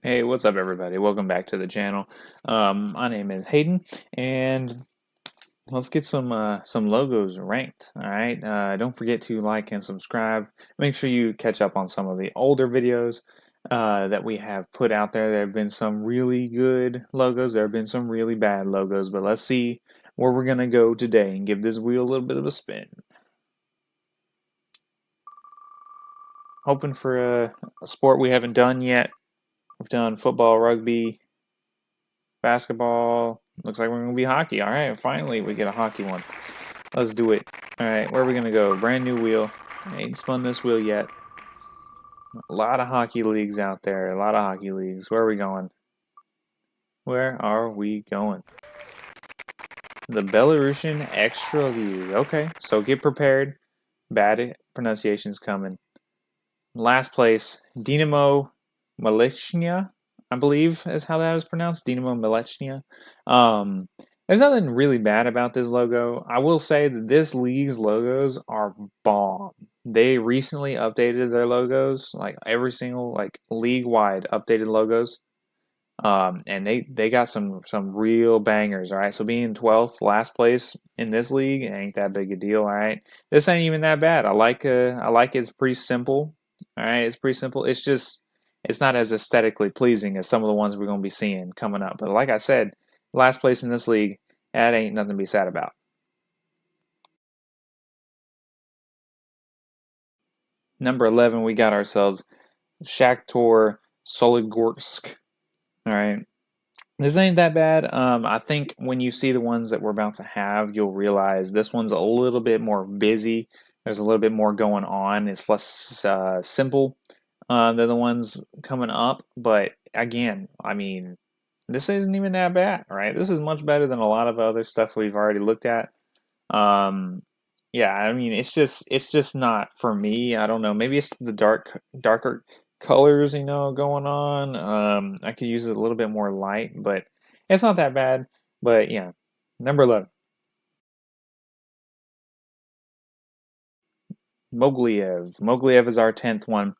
Hey, what's up, everybody? Welcome back to the channel. My name is Hayden, and let's get some logos ranked. All right. Don't forget to like and subscribe. Make sure you catch up on some of the older videos that we have put out there. There have been some really good logos. There have been some really bad logos. But let's see where we're gonna go today and give this wheel a little bit of a spin. Hoping for a sport we haven't done yet. We've done football, rugby, basketball. Looks like we're going to be hockey. All right, finally we get a hockey one. Let's do it. All right, where are we going to go? Brand new wheel. I ain't spun this wheel yet. A lot of hockey leagues out there. A lot of hockey leagues. Where are we going? Where are we going? The Belarusian Extraleague. Okay, so get prepared. Bad pronunciation's coming. Last place, Dinamo Milechnia, I believe is how that is pronounced. Dinamo Milechnia. Um, there's nothing really bad about this logo. I will say that this league's logos are bomb. They recently updated their logos, like every single like league wide updated logos. And they got some real bangers. All right, so being 12th, last place in this league ain't that big a deal. All right, this ain't even that bad. I like it. It's pretty simple. All right, it's pretty simple. It's just it's not as aesthetically pleasing as some of the ones we're gonna be seeing coming up. But like I said, last place in this league, that ain't nothing to be sad about. Number 11, we got ourselves Shakhtar Soligorsk. All right. This ain't that bad. I think when you see the ones that we're about to have, you'll realize this one's a little bit more busy. There's a little bit more going on. It's less simple than the ones coming up. But again, I mean, this isn't even that bad, right? This is much better than a lot of other stuff we've already looked at. Um, yeah, I mean, it's just not for me. I don't know. Maybe it's the darker colors, going on. I could use it a little bit more light, but it's not that bad. But yeah, number 11, Mogliev. Mogliev is our 10th one.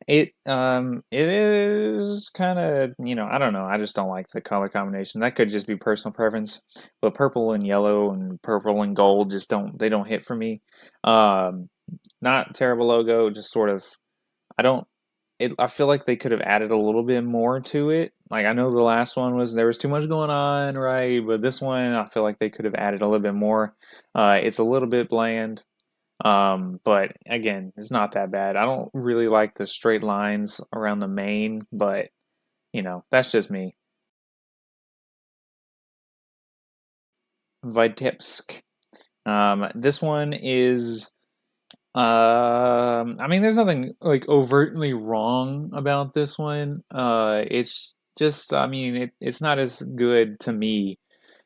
It is kind of, I don't know. I just don't like the color combination. That could just be personal preference, but purple and yellow and purple and gold just don't hit for me. Um, Not terrible logo, just sort of. I don't. I feel like they could have added a little bit more to it. Like I know the last one was there was too much going on, right? But this one, I feel like they could have added a little bit more. It's a little bit bland. But again, it's not that bad. I don't really like the straight lines around the main, but that's just me. Vitebsk. This one is I mean, there's nothing like overtly wrong about this one. It's just, I mean, it's not as good to me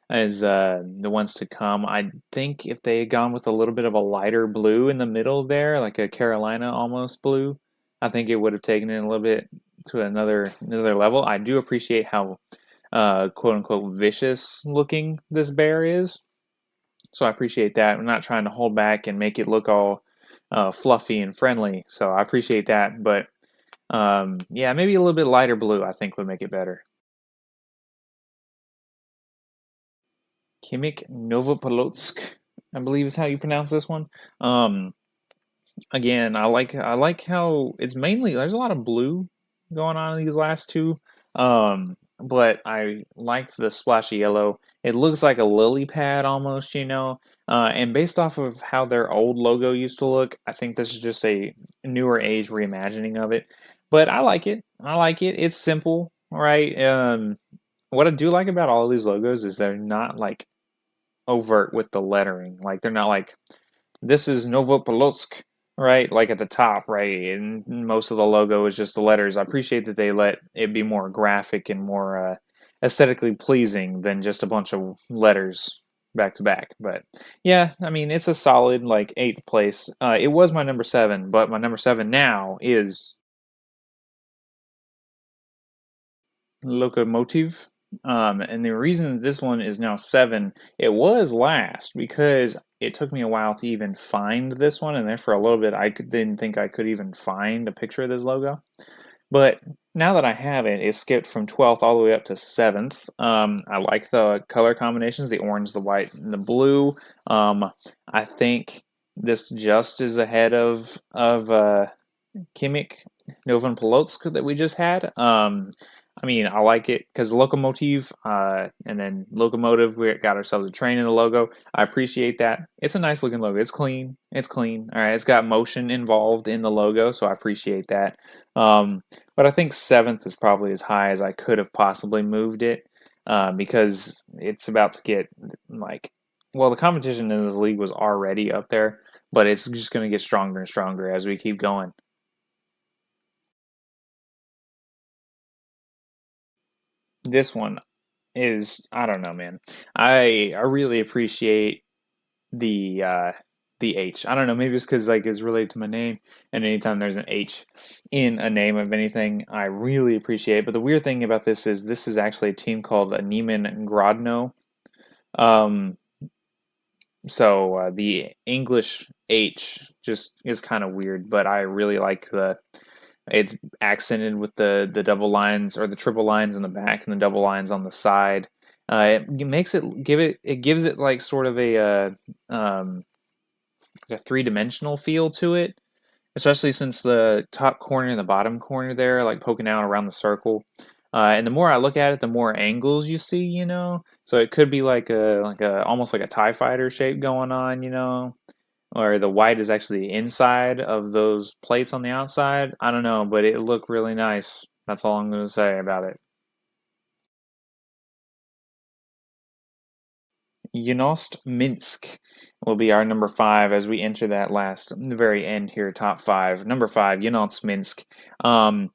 as the ones to come. I think if they had gone with a little bit of a lighter blue in the middle there, like a Carolina almost blue, I think it would have taken it a little bit to another level. I do appreciate how quote unquote vicious looking this bear is. So I appreciate that. I'm not trying to hold back and make it look all fluffy and friendly. So I appreciate that. But yeah, maybe a little bit lighter blue I think would make it better. Kimik Novopolotsk, I believe is how you pronounce this one. Um, Again, I like how it's mainly there's a lot of blue going on in these last two. But I like the splashy yellow. It looks like a lily pad almost, and based off of how their old logo used to look, I think this is just a newer age reimagining of it. But I like it. I like it. It's simple, right? What I do like about all of these logos is they're not like overt with the lettering. Like they're not like this is Novopolotsk, right? Like at the top, right? And most of the logo is just the letters. I appreciate that they let it be more graphic and more aesthetically pleasing than just a bunch of letters back to back. But yeah, I mean, it's a solid like eighth place. It was my number seven, but my number seven now is Locomotive. And the reason this one is now seven, it was last because it took me a while to even find this one, and there for a little bit didn't think I could even find a picture of this logo. But now that I have it, it skipped from 12th all the way up to 7th. I like the color combinations, the orange, the white, and the blue. I think this just is ahead of Kimmich Novan Polotsk that we just had. I mean, I like it because locomotive, and then locomotive. We got ourselves a train in the logo. I appreciate that. It's a nice looking logo. It's clean. It's clean. All right. It's got motion involved in the logo, so I appreciate that. But I think 7th is probably as high as I could have possibly moved it, because it's about to get like, well, the competition in this league was already up there, but it's just going to get stronger and stronger as we keep going. This one is, I don't know, man. I really appreciate the the H. I don't know, maybe it's because like it's related to my name, and anytime there's an H in a name of anything, I really appreciate it. But the weird thing about this is actually a team called Neiman Grodno. Um, so the English H just is kind of weird, but I really like the it's accented with the double lines or the triple lines in the back and the double lines on the side. It makes it gives it like sort of um, like a three-dimensional feel to it, especially since the top corner and the bottom corner there like poking out around the circle. And the more I look at it, the more angles you see, you know. So it could be like a almost like a TIE fighter shape going on, you know, or the white is actually the inside of those plates on the outside. I don't know, but it looked really nice. That's all I'm going to say about it. Yunost Minsk will be our number five as we enter that the very end here, top five. Number five, Yunost Minsk. Um,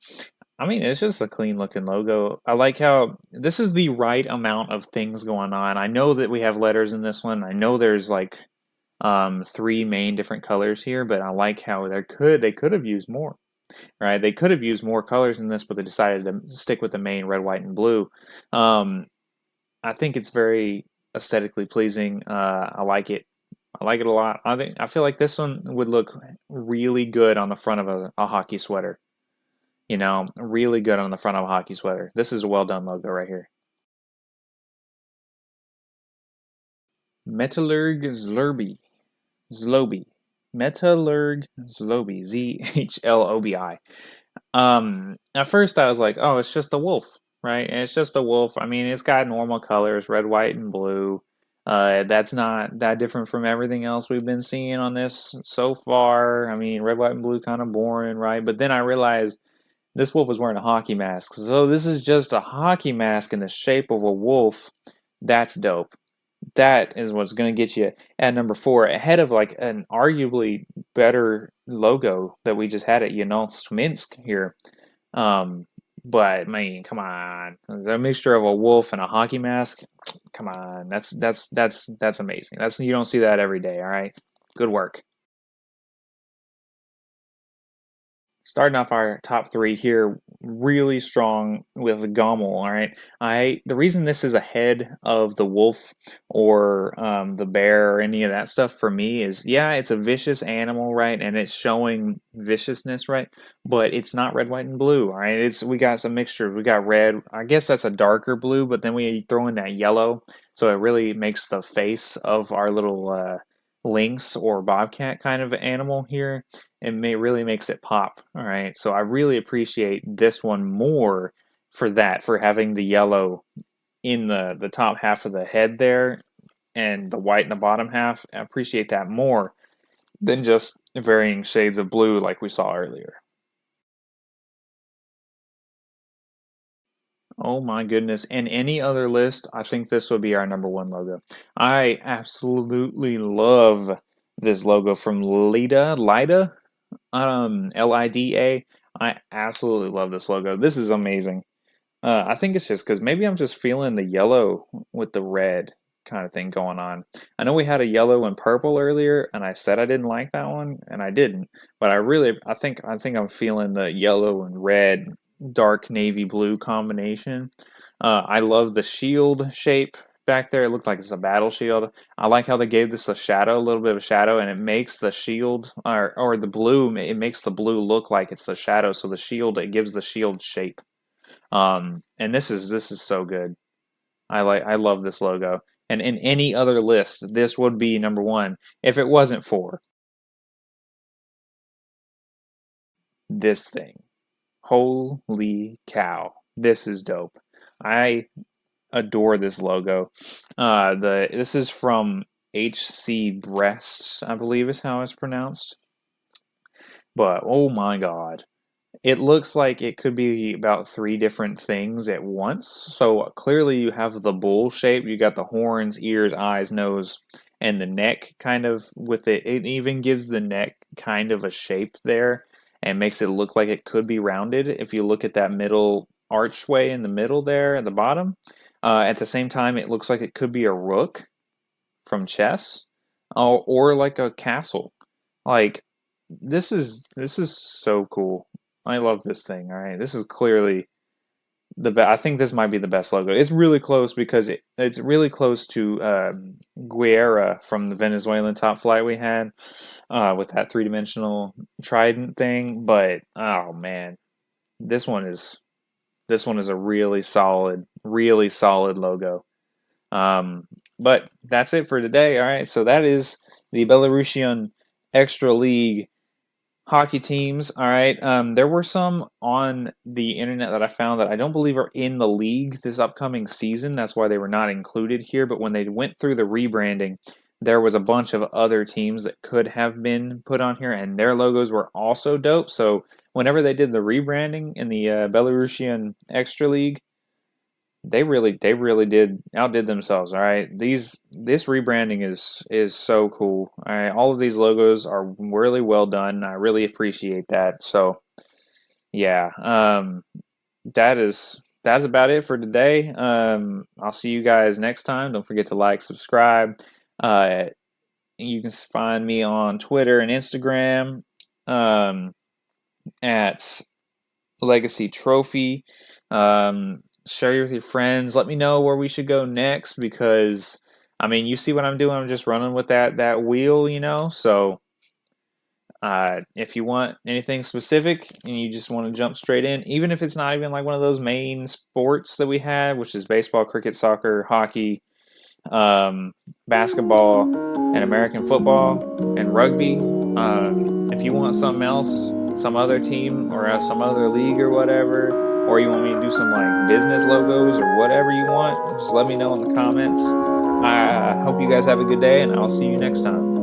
I mean, it's just a clean looking logo. I like how this is the right amount of things going on. I know that we have letters in this one. I know there's like three main different colors here, but I like how they could have used more. Right? They could have used more colors in this, but they decided to stick with the main red, white, and blue. Um, I think it's very aesthetically pleasing. I like it. I like it a lot. I feel like this one would look really good on the front of a hockey sweater. You know, really good on the front of a hockey sweater. This is a well done logo right here. Metallurg Zlurby. Zloby. Metallurg Zloby. Zhlobi. At first I was like, oh, it's just a wolf, right? And it's just a wolf. I mean, it's got normal colors, red, white, and blue. That's not that different from everything else we've been seeing on this so far. I mean, red, white, and blue kind of boring, right? But then I realized this wolf was wearing a hockey mask. So this is just a hockey mask in the shape of a wolf. That's dope. That is what's going to get you at number four, ahead of like an arguably better logo that we just had at Minsk here. Um, but I mean, come on, a mixture of a wolf and a hockey mask. Come on, that's amazing. That's you don't see that every day. All right, good work. Starting off our top three here, really strong with Gommel. All right, the reason this is ahead of the wolf or the bear or any of that stuff for me is, yeah, it's a vicious animal, right, and it's showing viciousness, right, but it's not red, white, and blue. All right, we got some mixtures. We got red. I guess that's a darker blue, but then we throw in that yellow, so it really makes the face of our little lynx or bobcat kind of animal here, really makes it pop. All right, so I really appreciate this one more for that, for having the yellow in the top half of the head there and the white in the bottom half. I appreciate that more than just varying shades of blue like we saw earlier. Oh my goodness. And any other list, I think this would be our number one logo. I absolutely love this logo from Lida, Lida. I absolutely love this logo. This is amazing. I think it's just because maybe I'm just feeling the yellow with the red kind of thing going on. I know we had a yellow and purple earlier, and I said I didn't like that one, and I didn't. But I think I'm feeling the yellow and red, dark navy blue combination. I love the shield shape back there. It looked like it's a battle shield. I like how they gave this a shadow, a little bit of a shadow, and it makes the shield or the blue. It makes the blue look like it's the shadow. So the shield, it gives the shield shape. And this is so good. I love this logo. And in any other list, this would be number one if it wasn't for this thing. Holy cow. This is dope. I adore this logo. This is from HC Breasts, I believe is how it's pronounced. But oh my god. It looks like it could be about three different things at once. So clearly you have the bull shape. You got the horns, ears, eyes, nose, and the neck kind of with it. It even gives the neck kind of a shape there and makes it look like it could be rounded. If you look at that middle archway in the middle there at the bottom, at the same time, it looks like it could be a rook from chess, or like a castle. Like this is so cool. I love this thing. All right, this is clearly the best. I think this might be the best logo. It's really close because it's really close to Guerra from the Venezuelan top flight we had with that three-dimensional trident thing. But oh man, this one is this one is a really solid logo. But that's it for today. All right, so that is the Belarusian Extra League hockey teams. All right. There were some on the internet that I found that I don't believe are in the league this upcoming season. That's why they were not included here. But when they went through the rebranding, there was a bunch of other teams that could have been put on here, and their logos were also dope. So whenever they did the rebranding in the Belarusian Extra League, they really did outdid themselves. All right, this rebranding is so cool. All right, all of these logos are really well done. I really appreciate that. So yeah, that's about it for today. I'll see you guys next time. Don't forget to like, subscribe. uh you can find me on Twitter and Instagram um at Legacy Trophy. Share with your friends. Let me know where we should go next because I mean, you see what I'm doing. I'm just running with that wheel, you know. So if you want anything specific and you just want to jump straight in, even if it's not even like one of those main sports that we have, which is baseball, cricket, soccer, hockey, um, basketball, and American football and rugby. If you want something else, some other team or some other league or whatever, or you want me to do some like business logos or whatever you want, just let me know in the comments. I hope you guys have a good day, and I'll see you next time.